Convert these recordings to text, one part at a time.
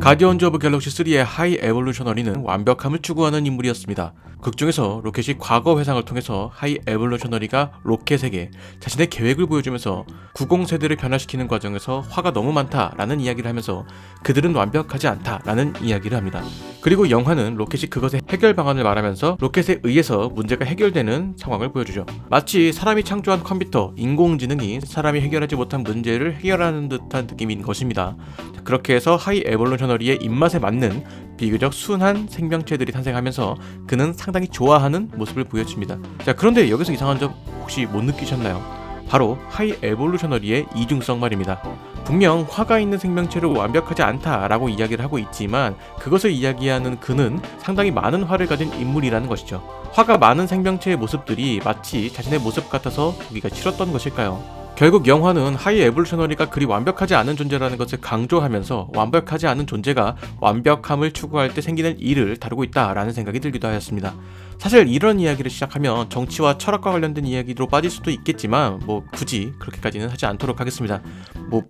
가디언즈 오브 갤럭시 3의 하이 에볼루셔너리는 완벽함을 추구하는 인물이었습니다. 극 중에서 로켓이 과거 회상을 통해서 하이 에볼루셔너리가 로켓에게 자신의 계획을 보여주면서 90세대를 변화시키는 과정에서 화가 너무 많다라는 이야기를 하면서 그들은 완벽하지 않다라는 이야기를 합니다. 그리고 영화는 로켓이 그것의 해결 방안을 말하면서 로켓에 의해서 문제가 해결되는 상황을 보여주죠. 마치 사람이 창조한 컴퓨터, 인공지능이 사람이 해결하지 못한 문제를 해결하는 듯한 느낌인 것입니다. 그렇게 해서 하이 에볼루셔너리의 입맛에 맞는 비교적 순한 생명체들이 탄생하면서 그는 상당히 좋아하는 모습을 보여줍니다. 자, 그런데 여기서 이상한 점 혹시 못 느끼셨나요? 바로 하이 에볼루셔너리의 이중성 말입니다. 분명 화가 있는 생명체를 완벽하지 않다라고 이야기를 하고 있지만 그것을 이야기하는 그는 상당히 많은 화를 가진 인물이라는 것이죠. 화가 많은 생명체의 모습들이 마치 자신의 모습 같아서 보기가 싫었던 것일까요? 결국 영화는 하이 에볼루셔너리가 그리 완벽하지 않은 존재라는 것을 강조하면서 완벽하지 않은 존재가 완벽함을 추구할 때 생기는 일을 다루고 있다라는 생각이 들기도 하였습니다. 사실 이런 이야기를 시작하면 정치와 철학과 관련된 이야기로 빠질 수도 있겠지만 굳이 그렇게까지는 하지 않도록 하겠습니다.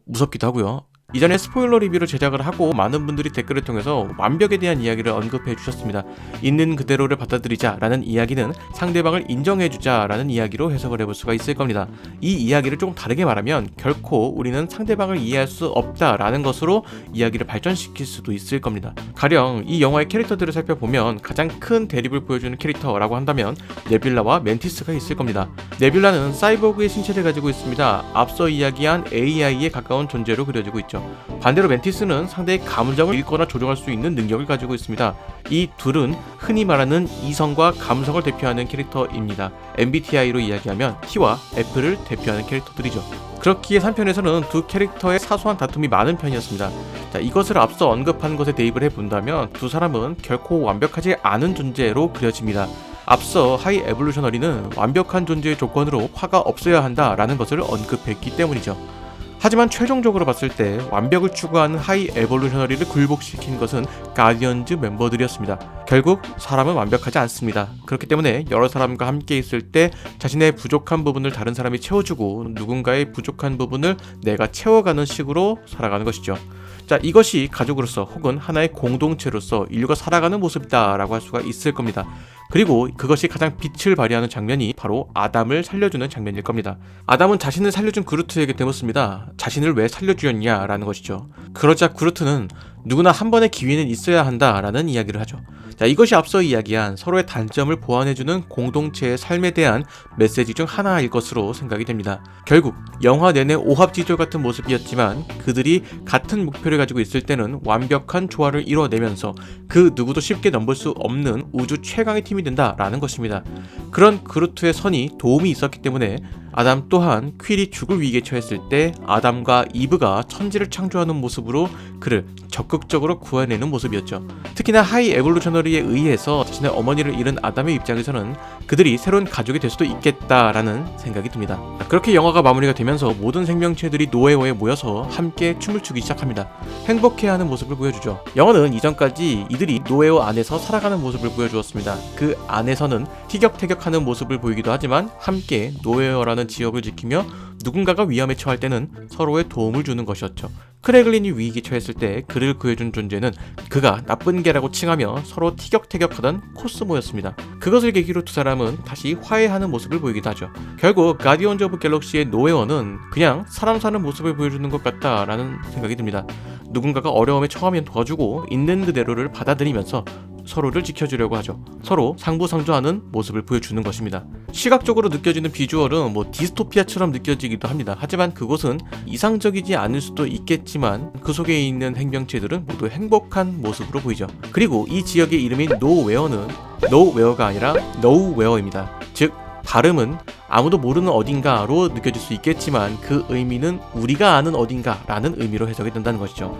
무섭기도 하고요. 이전에 스포일러 리뷰를 제작을 하고 많은 분들이 댓글을 통해서 완벽에 대한 이야기를 언급해 주셨습니다. 있는 그대로를 받아들이자 라는 이야기는 상대방을 인정해 주자 라는 이야기로 해석을 해볼 수가 있을 겁니다. 이 이야기를 조금 다르게 말하면 결코 우리는 상대방을 이해할 수 없다 라는 것으로 이야기를 발전시킬 수도 있을 겁니다. 가령 이 영화의 캐릭터들을 살펴보면 가장 큰 대립을 보여주는 캐릭터라고 한다면 네뷸라와 멘티스가 있을 겁니다. 네뷸라는 사이보그의 신체를 가지고 있습니다. 앞서 이야기한 AI에 가까운 존재로 그려지고 있죠. 반대로 멘티스는 상대의 감정을 읽거나 조종할 수 있는 능력을 가지고 있습니다. 이 둘은 흔히 말하는 이성과 감성을 대표하는 캐릭터입니다. MBTI로 이야기하면 T와 F를 대표하는 캐릭터들이죠. 그렇기에 3편에서는 두 캐릭터의 사소한 다툼이 많은 편이었습니다. 자, 이것을 앞서 언급한 것에 대입을 해본다면 두 사람은 결코 완벽하지 않은 존재로 그려집니다. 앞서 하이 에볼루셔너리는 완벽한 존재의 조건으로 화가 없어야 한다라는 것을 언급했기 때문이죠. 하지만 최종적으로 봤을 때 완벽을 추구하는 하이 에볼루셔너리를 굴복시킨 것은 가디언즈 멤버들이었습니다. 결국 사람은 완벽하지 않습니다. 그렇기 때문에 여러 사람과 함께 있을 때 자신의 부족한 부분을 다른 사람이 채워주고 누군가의 부족한 부분을 내가 채워가는 식으로 살아가는 것이죠. 자, 이것이 가족으로서 혹은 하나의 공동체로서 인류가 살아가는 모습이다라고 할 수가 있을 겁니다. 그리고 그것이 가장 빛을 발휘하는 장면이 바로 아담을 살려주는 장면일 겁니다. 아담은 자신을 살려준 그루트에게 되묻습니다. 자신을 왜 살려주었냐라는 것이죠. 그러자 그루트는 누구나 한 번의 기회는 있어야 한다라는 이야기를 하죠. 자, 이것이 앞서 이야기한 서로의 단점을 보완해주는 공동체의 삶에 대한 메시지 중 하나일 것으로 생각이 됩니다. 결국 영화 내내 오합지졸 같은 모습이었지만 그들이 같은 목표를 가지고 있을 때는 완벽한 조화를 이뤄내면서 그 누구도 쉽게 넘볼 수 없는 우주 최강의 팀이 된다라는 것입니다. 그런 그루트의 선이 도움이 있었기 때문에 아담 또한 퀼이 죽을 위기에 처했을 때 아담과 이브가 천지를 창조하는 모습으로 그를 적극적으로 구해내는 모습이었죠. 특히나 하이 에볼루셔너리에 의해서 자신의 어머니를 잃은 아담의 입장에서는 그들이 새로운 가족이 될 수도 있겠다라는 생각이 듭니다. 그렇게 영화가 마무리가 되면서 모든 생명체들이 노예어에 모여서 함께 춤을 추기 시작합니다. 행복해하는 모습을 보여주죠. 영화는 이전까지 이들이 노예어 안에서 살아가는 모습을 보여주었습니다. 그 안에서는 티격태격하는 모습을 보이기도 하지만 함께 노예어라는 지역을 지키며 누군가가 위험에 처할 때는 서로의 도움을 주는 것이었죠. 크래글린이 위기에 처했을 때 그를 구해준 존재는 그가 나쁜 개라고 칭하며 서로 티격태격하던 코스모였습니다. 그것을 계기로 두 사람은 다시 화해하는 모습을 보이기도 하죠. 결국 가디언즈 오브 갤럭시의 노예어는 그냥 사람 사는 모습을 보여주는 것 같다라는 생각이 듭니다. 누군가가 어려움에 처하면 도와주고 있는 그대로를 받아들이면서 서로를 지켜주려고 하죠. 서로 상부상조하는 모습을 보여주는 것입니다. 시각적으로 느껴지는 비주얼은 디스토피아처럼 느껴지기도 합니다. 하지만 그곳은 이상적이지 않을 수도 있겠지만 그 속에 있는 생명체들은 모두 행복한 모습으로 보이죠. 그리고 이 지역의 이름인 노웨어는 노웨어가 아니라 노웨어입니다. 즉 발음은 아무도 모르는 어딘가로 느껴질 수 있겠지만 그 의미는 우리가 아는 어딘가라는 의미로 해석이 된다는 것이죠.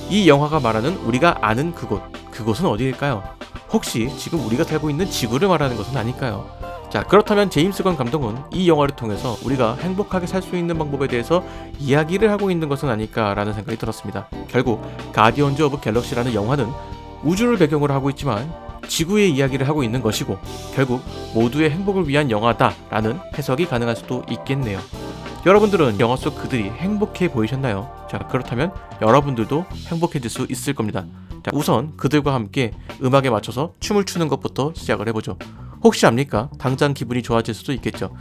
이 영화가 말하는 우리가 아는 그곳은 어디일까요? 혹시 지금 우리가 살고 있는 지구를 말하는 것은 아닐까요? 자, 그렇다면 제임스 건 감독은 이 영화를 통해서 우리가 행복하게 살 수 있는 방법에 대해서 이야기를 하고 있는 것은 아닐까라는 생각이 들었습니다. 결국 가디언즈 오브 갤럭시라는 영화는 우주를 배경으로 하고 있지만 지구의 이야기를 하고 있는 것이고 결국 모두의 행복을 위한 영화다라는 해석이 가능할 수도 있겠네요. 여러분들은 영화 속 그들이 행복해 보이셨나요? 자, 그렇다면 여러분들도 행복해질 수 있을 겁니다. 자, 우선 그들과 함께 음악에 맞춰서 춤을 추는 것부터 시작을 해보죠. 혹시 압니까? 당장 기분이 좋아질 수도 있겠죠.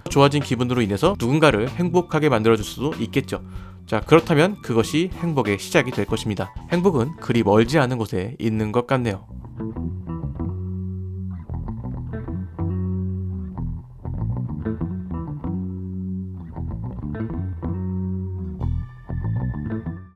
좋아진 기분으로 인해서 누군가를 행복하게 만들어줄 수도 있겠죠. 자, 그렇다면 그것이 행복의 시작이 될 것입니다. 행복은 그리 멀지 않은 곳에 있는 것 같네요.